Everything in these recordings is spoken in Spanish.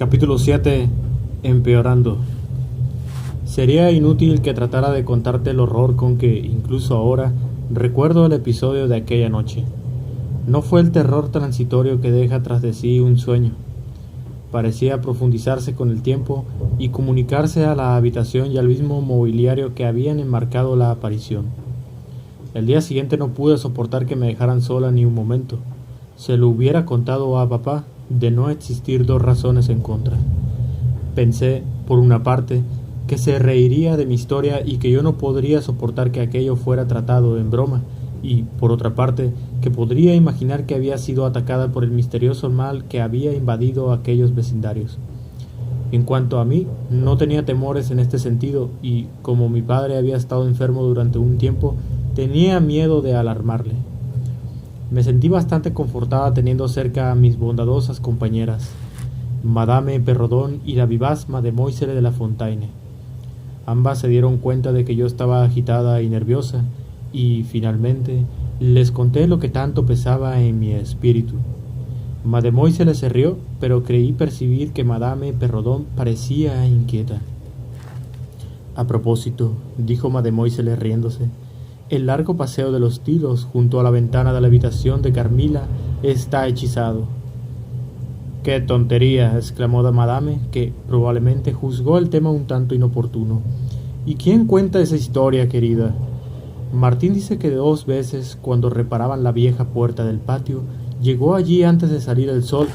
Capítulo 7. Empeorando. Sería inútil que tratara de contarte el horror con que, incluso ahora, recuerdo el episodio de aquella noche. No fue el terror transitorio que deja tras de sí un sueño. Parecía profundizarse con el tiempo y comunicarse a la habitación y al mismo mobiliario que habían enmarcado la aparición. El día siguiente no pude soportar que me dejaran sola ni un momento. Se lo hubiera contado a papá, de no existir dos razones en contra. Pensé, por una parte, que se reiría de mi historia y que yo no podría soportar que aquello fuera tratado en broma, y, por otra parte, que podría imaginar que había sido atacada por el misterioso mal que había invadido aquellos vecindarios. En cuanto a mí, no tenía temores en este sentido, y, como mi padre había estado enfermo durante un tiempo, tenía miedo de alarmarle. Me sentí bastante confortada teniendo cerca a mis bondadosas compañeras, Madame Perrodon y la vivaz Mademoiselle de la Fontaine. Ambas se dieron cuenta de que yo estaba agitada y nerviosa, y, finalmente, les conté lo que tanto pesaba en mi espíritu. Mademoiselle se rió, pero creí percibir que Madame Perrodon parecía inquieta. «A propósito», dijo Mademoiselle riéndose, «el largo paseo de los tilos junto a la ventana de la habitación de Carmila está hechizado». «¡Qué tontería!», exclamó Madame, que probablemente juzgó el tema un tanto inoportuno. «¿Y quién cuenta esa historia, querida?» Martín dice que 2 veces, cuando reparaban la vieja puerta del patio, llegó allí antes de salir el sol,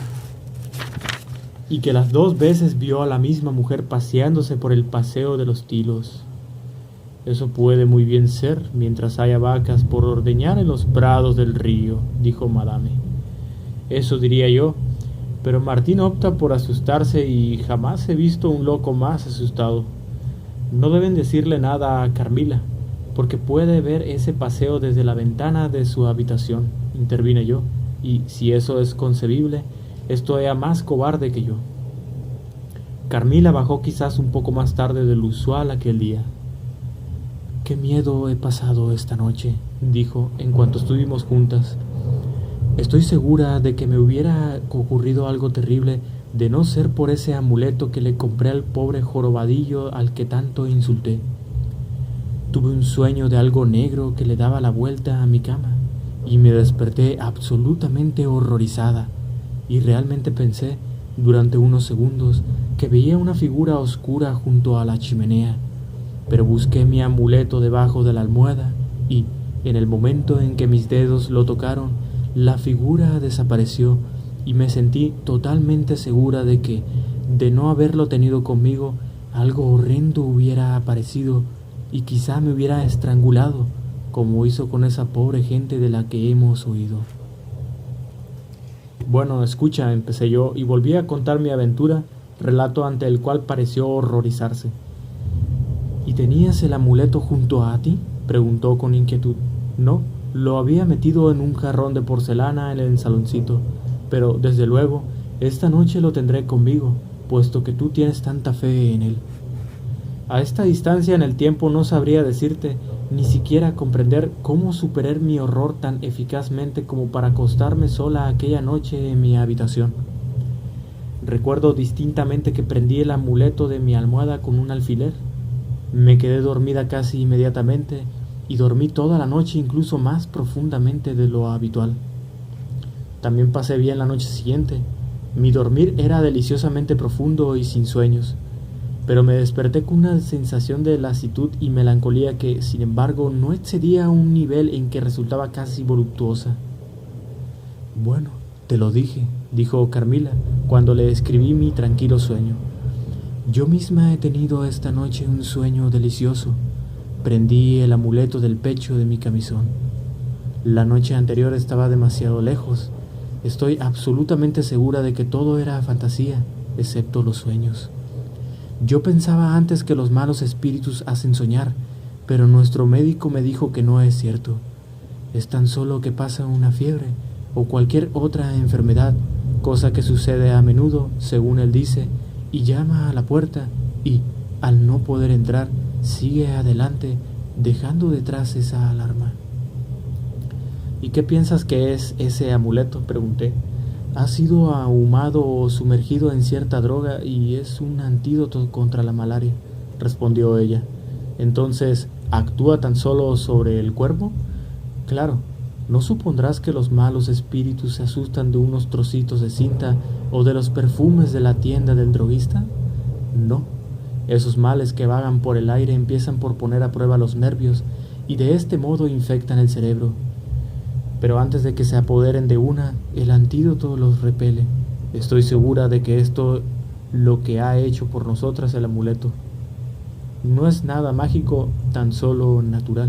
y que las 2 veces vio a la misma mujer paseándose por el paseo de los tilos. «Eso puede muy bien ser, mientras haya vacas por ordeñar en los prados del río», dijo Madame. «Eso diría yo, pero Martín opta por asustarse y jamás he visto un loco más asustado. No deben decirle nada a Carmila, porque puede ver ese paseo desde la ventana de su habitación», intervine yo, «y si eso es concebible, es todavía más cobarde que yo». Carmila bajó quizás un poco más tarde de lo usual aquel día. «Qué miedo he pasado esta noche», dijo, en cuanto estuvimos juntas. «Estoy segura de que me hubiera ocurrido algo terrible de no ser por ese amuleto que le compré al pobre jorobadillo al que tanto insulté. Tuve un sueño de algo negro que le daba la vuelta a mi cama, y me desperté absolutamente horrorizada, y realmente pensé, durante unos segundos, que veía una figura oscura junto a la chimenea. Pero busqué mi amuleto debajo de la almohada y, en el momento en que mis dedos lo tocaron, la figura desapareció y me sentí totalmente segura de que, de no haberlo tenido conmigo, algo horrendo hubiera aparecido y quizá me hubiera estrangulado, como hizo con esa pobre gente de la que hemos oído». «Bueno, escucha», empecé yo, y volví a contar mi aventura, relato ante el cual pareció horrorizarse. «¿Y tenías el amuleto junto a ti?», preguntó con inquietud. «No, lo había metido en un jarrón de porcelana en el saloncito, pero, desde luego, esta noche lo tendré conmigo, puesto que tú tienes tanta fe en él». A esta distancia en el tiempo no sabría decirte, ni siquiera comprender cómo superé mi horror tan eficazmente como para acostarme sola aquella noche en mi habitación. Recuerdo distintamente que prendí el amuleto de mi almohada con un alfiler. Me quedé dormida casi inmediatamente y dormí toda la noche, incluso más profundamente de lo habitual. También pasé bien la noche siguiente. Mi dormir era deliciosamente profundo y sin sueños, pero me desperté con una sensación de lasitud y melancolía que, sin embargo, no excedía un nivel en que resultaba casi voluptuosa. «Bueno, te lo dije», dijo Carmila, cuando le escribí mi tranquilo sueño. «Yo misma he tenido esta noche un sueño delicioso. Prendí el amuleto del pecho de mi camisón. La noche anterior estaba demasiado lejos. Estoy absolutamente segura de que todo era fantasía, excepto los sueños. Yo pensaba antes que los malos espíritus hacen soñar, pero nuestro médico me dijo que no es cierto. Es tan solo que pasa una fiebre o cualquier otra enfermedad, cosa que sucede a menudo, según él dice, y llama a la puerta y, al no poder entrar, sigue adelante, dejando detrás esa alarma». «¿Y qué piensas que es ese amuleto?», pregunté. Ha sido ahumado o sumergido en cierta droga y es un antídoto contra la malaria, respondió ella. Entonces, ¿actúa tan solo sobre el cuerpo? Claro, ¿no supondrás que los malos espíritus se asustan de unos trocitos de cinta o de los perfumes de la tienda del droguista? No, esos males que vagan por el aire empiezan por poner a prueba los nervios y de este modo infectan el cerebro. Pero antes de que se apoderen de una, el antídoto los repele. Estoy segura de que esto lo que ha hecho por nosotras el amuleto. No es nada mágico, tan solo natural.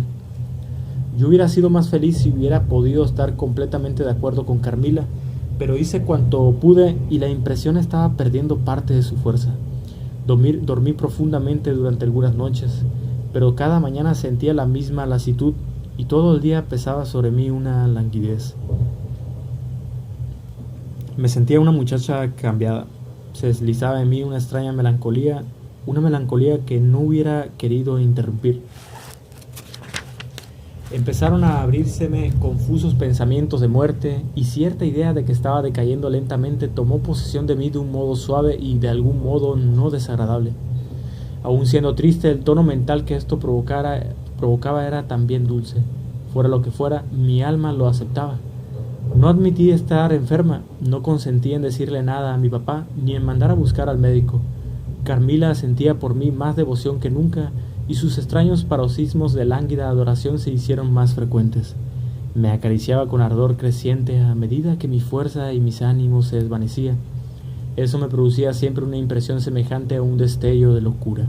Yo hubiera sido más feliz si hubiera podido estar completamente de acuerdo con Carmila, pero hice cuanto pude y la impresión estaba perdiendo parte de su fuerza. Dormí profundamente durante algunas noches, pero cada mañana sentía la misma lasitud y todo el día pesaba sobre mí una languidez. Me sentía una muchacha cambiada. Se deslizaba en mí una extraña melancolía, una melancolía que no hubiera querido interrumpir. Empezaron a abrírseme confusos pensamientos de muerte y cierta idea de que estaba decayendo lentamente tomó posesión de mí de un modo suave y de algún modo no desagradable. Aun siendo triste, el tono mental que esto provocaba era también dulce. Fuera lo que fuera, mi alma lo aceptaba. No admití estar enferma, no consentí en decirle nada a mi papá ni en mandar a buscar al médico. Carmila sentía por mí más devoción que nunca y sus extraños paroxismos de lánguida adoración se hicieron más frecuentes. Me acariciaba con ardor creciente a medida que mi fuerza y mis ánimos se desvanecían. Eso me producía siempre una impresión semejante a un destello de locura.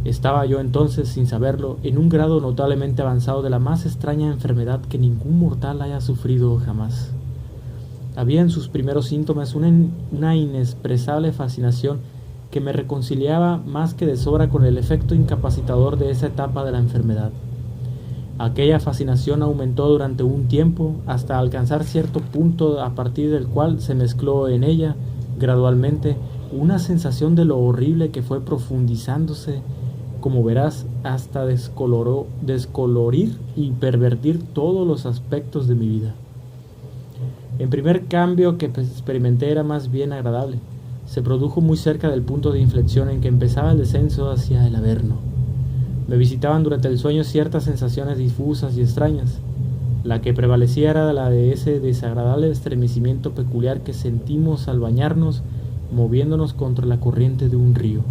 Estaba yo entonces, sin saberlo, en un grado notablemente avanzado de la más extraña enfermedad que ningún mortal haya sufrido jamás. Había en sus primeros síntomas una inexpresable fascinación que me reconciliaba más que de sobra con el efecto incapacitador de esa etapa de la enfermedad. Aquella fascinación aumentó durante un tiempo hasta alcanzar cierto punto a partir del cual se mezcló en ella, gradualmente, una sensación de lo horrible que fue profundizándose, como verás, hasta descolorir y pervertir todos los aspectos de mi vida. El primer cambio que experimenté era más bien agradable. Se produjo muy cerca del punto de inflexión en que empezaba el descenso hacia el averno. Me visitaban durante el sueño ciertas sensaciones difusas y extrañas. La que prevalecía era la de ese desagradable estremecimiento peculiar que sentimos al bañarnos, moviéndonos contra la corriente de un río.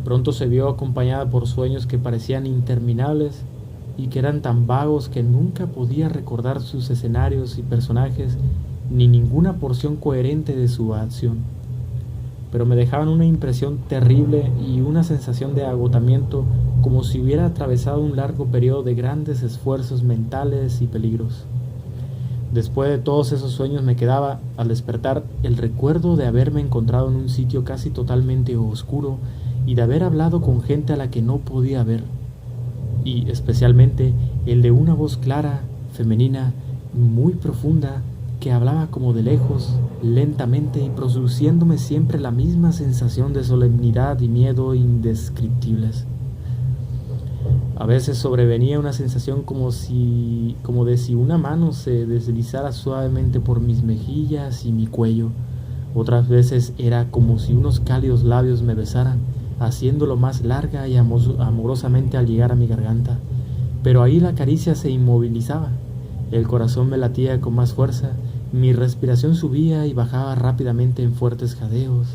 Pronto se vio acompañada por sueños que parecían interminables y que eran tan vagos que nunca podía recordar sus escenarios y personajes ni ninguna porción coherente de su acción. Pero me dejaban una impresión terrible y una sensación de agotamiento, como si hubiera atravesado un largo periodo de grandes esfuerzos mentales y peligros. Después de todos esos sueños me quedaba, al despertar, el recuerdo de haberme encontrado en un sitio casi totalmente oscuro y de haber hablado con gente a la que no podía ver, y especialmente el de una voz clara, femenina, muy profunda, que hablaba como de lejos, lentamente y produciéndome siempre la misma sensación de solemnidad y miedo indescriptibles. A veces sobrevenía una sensación como de si una mano se deslizara suavemente por mis mejillas y mi cuello. Otras veces era como si unos cálidos labios me besaran, haciéndolo más larga y amorosamente al llegar a mi garganta. Pero ahí la caricia se inmovilizaba. El corazón me latía con más fuerza, mi respiración subía y bajaba rápidamente en fuertes jadeos.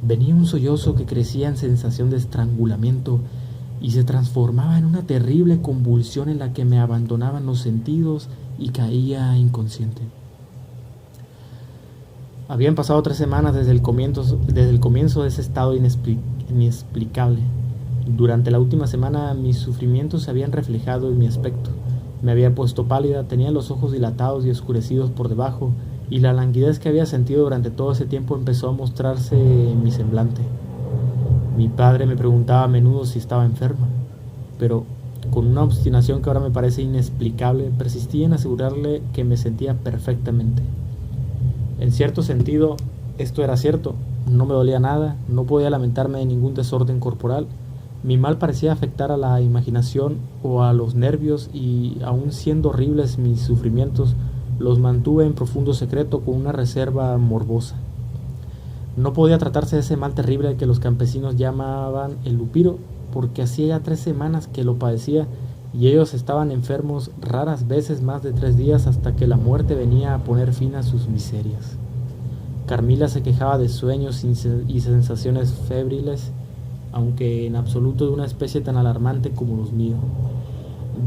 Venía un sollozo que crecía en sensación de estrangulamiento y se transformaba en una terrible convulsión en la que me abandonaban los sentidos y caía inconsciente. Habían pasado 3 semanas desde el comienzo de ese estado inexplicable. Durante la última semana mis sufrimientos se habían reflejado en mi aspecto. Me había puesto pálida, tenía los ojos dilatados y oscurecidos por debajo, y la languidez que había sentido durante todo ese tiempo empezó a mostrarse en mi semblante. Mi padre me preguntaba a menudo si estaba enferma, pero con una obstinación que ahora me parece inexplicable, persistí en asegurarle que me sentía perfectamente. En cierto sentido, esto era cierto. No me dolía nada, no podía lamentarme de ningún desorden corporal. Mi mal parecía afectar a la imaginación o a los nervios y, aun siendo horribles mis sufrimientos, los mantuve en profundo secreto con una reserva morbosa. No podía tratarse de ese mal terrible que los campesinos llamaban el lupiro, porque hacía ya 3 semanas que lo padecía y ellos estaban enfermos raras veces más de 3 días hasta que la muerte venía a poner fin a sus miserias. Carmila se quejaba de sueños y sensaciones febriles, aunque en absoluto de una especie tan alarmante como los míos.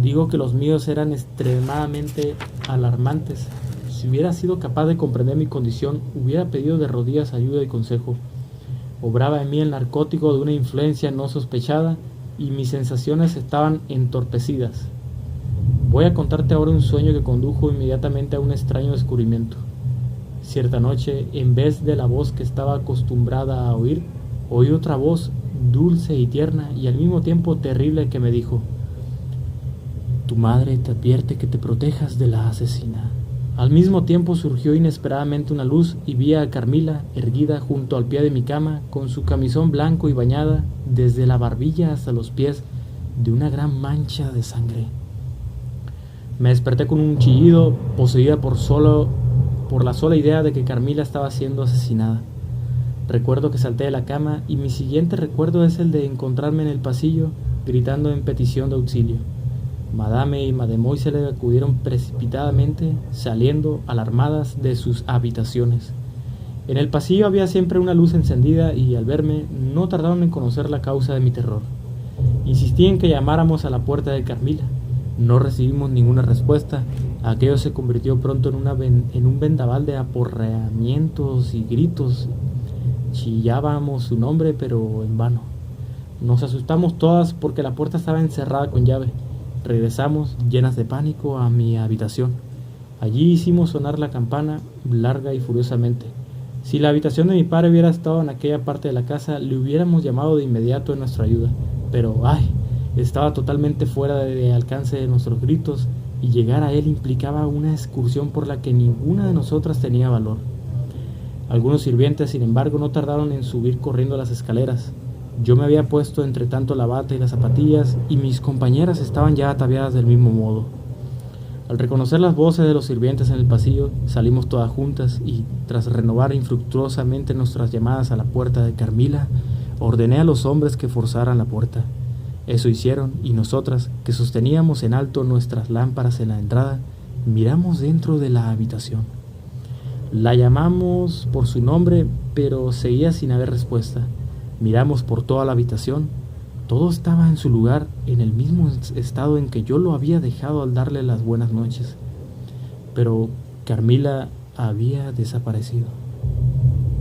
Digo que los míos eran extremadamente alarmantes. Si hubiera sido capaz de comprender mi condición, hubiera pedido de rodillas ayuda y consejo. Obraba en mí el narcótico de una influencia no sospechada y mis sensaciones estaban entorpecidas. Voy a contarte ahora un sueño que condujo inmediatamente a un extraño descubrimiento. Cierta noche, en vez de la voz que estaba acostumbrada a oír, oí otra voz dulce y tierna y al mismo tiempo terrible que me dijo: «Tu madre te advierte que te protejas de la asesina». Al mismo tiempo surgió inesperadamente una luz y vi a Carmila erguida junto al pie de mi cama con su camisón blanco y bañada desde la barbilla hasta los pies de una gran mancha de sangre. Me desperté con un chillido, poseída por la sola idea de que Carmila estaba siendo asesinada. Recuerdo que salté de la cama y mi siguiente recuerdo es el de encontrarme en el pasillo gritando en petición de auxilio. Madame y Mademoiselle acudieron precipitadamente, saliendo alarmadas de sus habitaciones. En el pasillo había siempre una luz encendida y al verme no tardaron en conocer la causa de mi terror. Insistí en que llamáramos a la puerta de Carmila. No recibimos ninguna respuesta. Aquello se convirtió pronto en un vendaval de aporreamientos y gritos. Chillábamos su nombre, pero en vano. Nos asustamos todas porque la puerta estaba encerrada con llave. Regresamos, llenas de pánico, a mi habitación. Allí hicimos sonar la campana, larga y furiosamente. Si la habitación de mi padre hubiera estado en aquella parte de la casa, le hubiéramos llamado de inmediato en nuestra ayuda. Pero, ¡ay!, estaba totalmente fuera de alcance de nuestros gritos, y llegar a él implicaba una excursión por la que ninguna de nosotras tenía valor. Algunos sirvientes, sin embargo, no tardaron en subir corriendo las escaleras. Yo me había puesto entre tanto la bata y las zapatillas, y mis compañeras estaban ya ataviadas del mismo modo. Al reconocer las voces de los sirvientes en el pasillo, salimos todas juntas y, tras renovar infructuosamente nuestras llamadas a la puerta de Carmila, ordené a los hombres que forzaran la puerta. Eso hicieron, y nosotras, que sosteníamos en alto nuestras lámparas en la entrada, miramos dentro de la habitación. La llamamos por su nombre, pero seguía sin haber respuesta. Miramos por toda la habitación. Todo estaba en su lugar, en el mismo estado en que yo lo había dejado al darle las buenas noches. Pero Carmila había desaparecido.